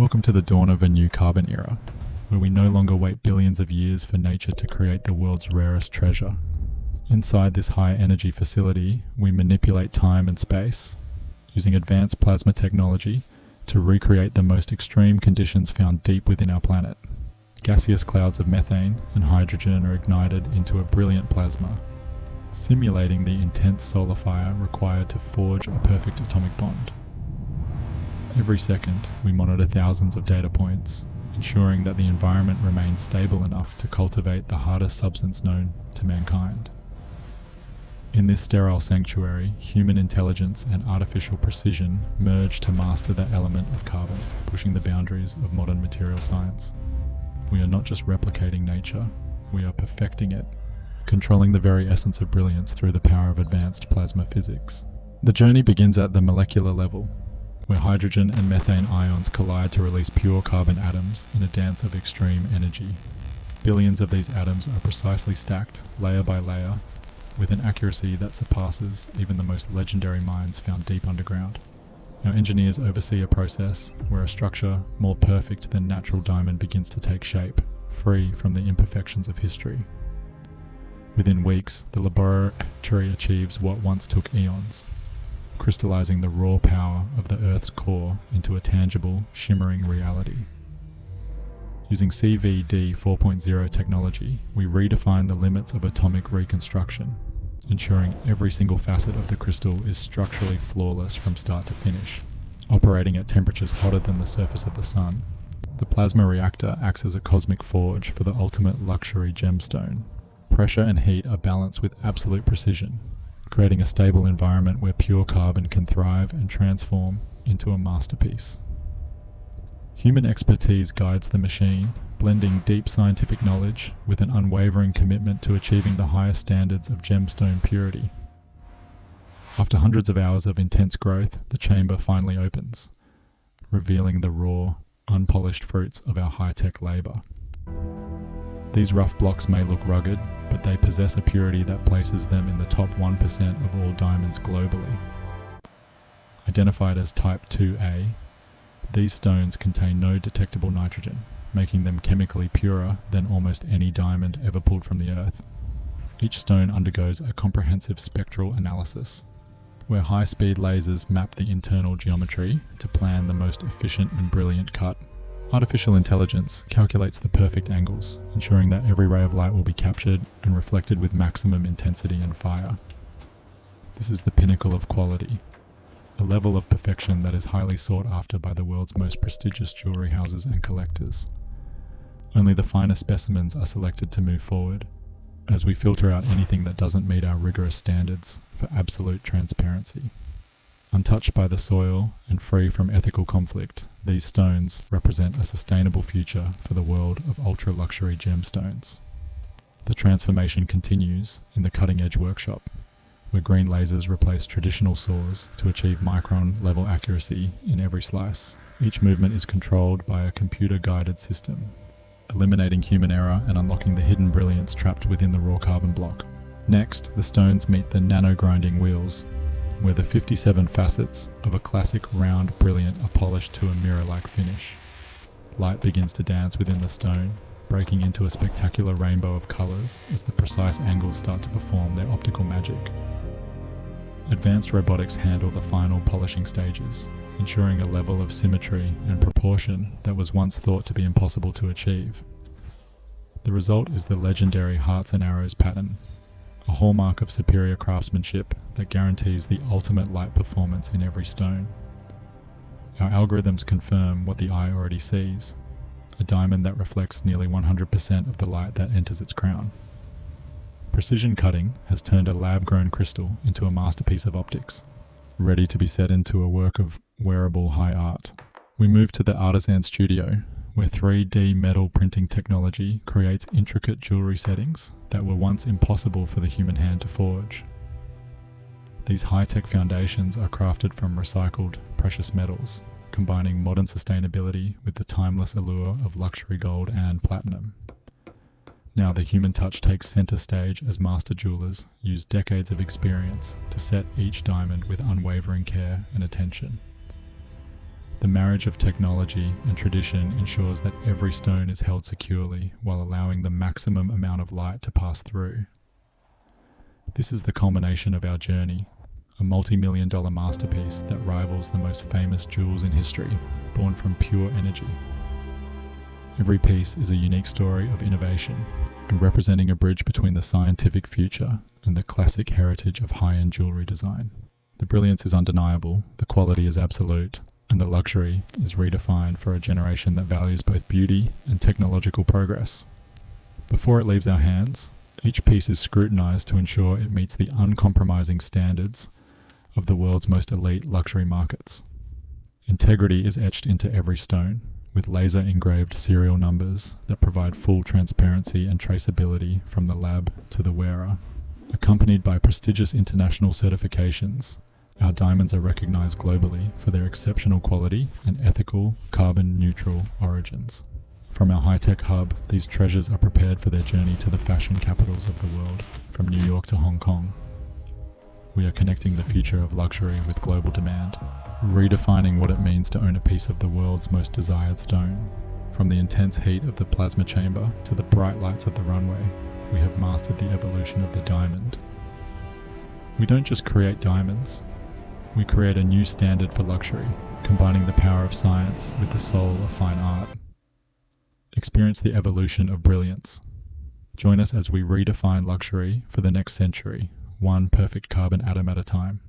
Welcome to the dawn of a new carbon era, where we no longer wait billions of years for nature to create the world's rarest treasure. Inside this high-energy facility, we manipulate time and space, using advanced plasma technology to recreate the most extreme conditions found deep within our planet. Gaseous clouds of methane and hydrogen are ignited into a brilliant plasma, simulating the intense solar fire required to forge a perfect atomic bond. Every second, we monitor thousands of data points, ensuring that the environment remains stable enough to cultivate the hardest substance known to mankind. In this sterile sanctuary, human intelligence and artificial precision merge to master the element of carbon, pushing the boundaries of modern material science. We are not just replicating nature, we are perfecting it, controlling the very essence of brilliance through the power of advanced plasma physics. The journey begins at the molecular level, where hydrogen and methane ions collide to release pure carbon atoms in a dance of extreme energy. Billions of these atoms are precisely stacked, layer by layer, with an accuracy that surpasses even the most legendary mines found deep underground. Our engineers oversee a process where a structure more perfect than natural diamond begins to take shape, free from the imperfections of history. Within weeks, the laboratory achieves what once took eons, crystallizing the raw power of the Earth's core into a tangible, shimmering reality. Using CVD 4.0 technology, we redefine the limits of atomic reconstruction, ensuring every single facet of the crystal is structurally flawless from start to finish. Operating at temperatures hotter than the surface of the sun, the plasma reactor acts as a cosmic forge for the ultimate luxury gemstone. Pressure and heat are balanced with absolute precision, creating a stable environment where pure carbon can thrive and transform into a masterpiece. Human expertise guides the machine, blending deep scientific knowledge with an unwavering commitment to achieving the highest standards of gemstone purity. After hundreds of hours of intense growth, the chamber finally opens, revealing the raw, unpolished fruits of our high-tech labor. These rough blocks may look rugged, but they possess a purity that places them in the top 1% of all diamonds globally. Identified as Type 2A, these stones contain no detectable nitrogen, making them chemically purer than almost any diamond ever pulled from the earth. Each stone undergoes a comprehensive spectral analysis, where high-speed lasers map the internal geometry to plan the most efficient and brilliant cut. Artificial intelligence calculates the perfect angles, ensuring that every ray of light will be captured and reflected with maximum intensity and fire. This is the pinnacle of quality, a level of perfection that is highly sought after by the world's most prestigious jewelry houses and collectors. Only the finest specimens are selected to move forward, as we filter out anything that doesn't meet our rigorous standards for absolute transparency. Untouched by the soil and free from ethical conflict, these stones represent a sustainable future for the world of ultra-luxury gemstones. The transformation continues in the cutting-edge workshop, where green lasers replace traditional saws to achieve micron-level accuracy in every slice. Each movement is controlled by a computer-guided system, eliminating human error and unlocking the hidden brilliance trapped within the raw carbon block. Next, the stones meet the nano-grinding wheels, where the 57 facets of a classic round brilliant are polished to a mirror-like finish. Light begins to dance within the stone, breaking into a spectacular rainbow of colours as the precise angles start to perform their optical magic. Advanced robotics handle the final polishing stages, ensuring a level of symmetry and proportion that was once thought to be impossible to achieve. The result is the legendary hearts and arrows pattern, a hallmark of superior craftsmanship that guarantees the ultimate light performance in every stone. Our algorithms confirm what the eye already sees, a diamond that reflects nearly 100% of the light that enters its crown. Precision cutting has turned a lab-grown crystal into a masterpiece of optics, ready to be set into a work of wearable high art. We move to the artisan studio, where 3D metal printing technology creates intricate jewelry settings that were once impossible for the human hand to forge. These high-tech foundations are crafted from recycled precious metals, combining modern sustainability with the timeless allure of luxury gold and platinum. Now the human touch takes center stage as master jewelers use decades of experience to set each diamond with unwavering care and attention. The marriage of technology and tradition ensures that every stone is held securely while allowing the maximum amount of light to pass through. This is the culmination of our journey, a multi-million-dollar masterpiece that rivals the most famous jewels in history, born from pure energy. Every piece is a unique story of innovation, and representing a bridge between the scientific future and the classic heritage of high-end jewelry design. The brilliance is undeniable, the quality is absolute, and the luxury is redefined for a generation that values both beauty and technological progress. Before it leaves our hands, each piece is scrutinized to ensure it meets the uncompromising standards of the world's most elite luxury markets. Integrity is etched into every stone, with laser-engraved serial numbers that provide full transparency and traceability from the lab to the wearer. Accompanied by prestigious international certifications, our diamonds are recognized globally for their exceptional quality and ethical, carbon-neutral origins. From our high-tech hub, these treasures are prepared for their journey to the fashion capitals of the world, from New York to Hong Kong. We are connecting the future of luxury with global demand, redefining what it means to own a piece of the world's most desired stone. From the intense heat of the plasma chamber to the bright lights of the runway, we have mastered the evolution of the diamond. We don't just create diamonds, we create a new standard for luxury, combining the power of science with the soul of fine art. Experience the evolution of brilliance. Join us as we redefine luxury for the next century, one perfect carbon atom at a time.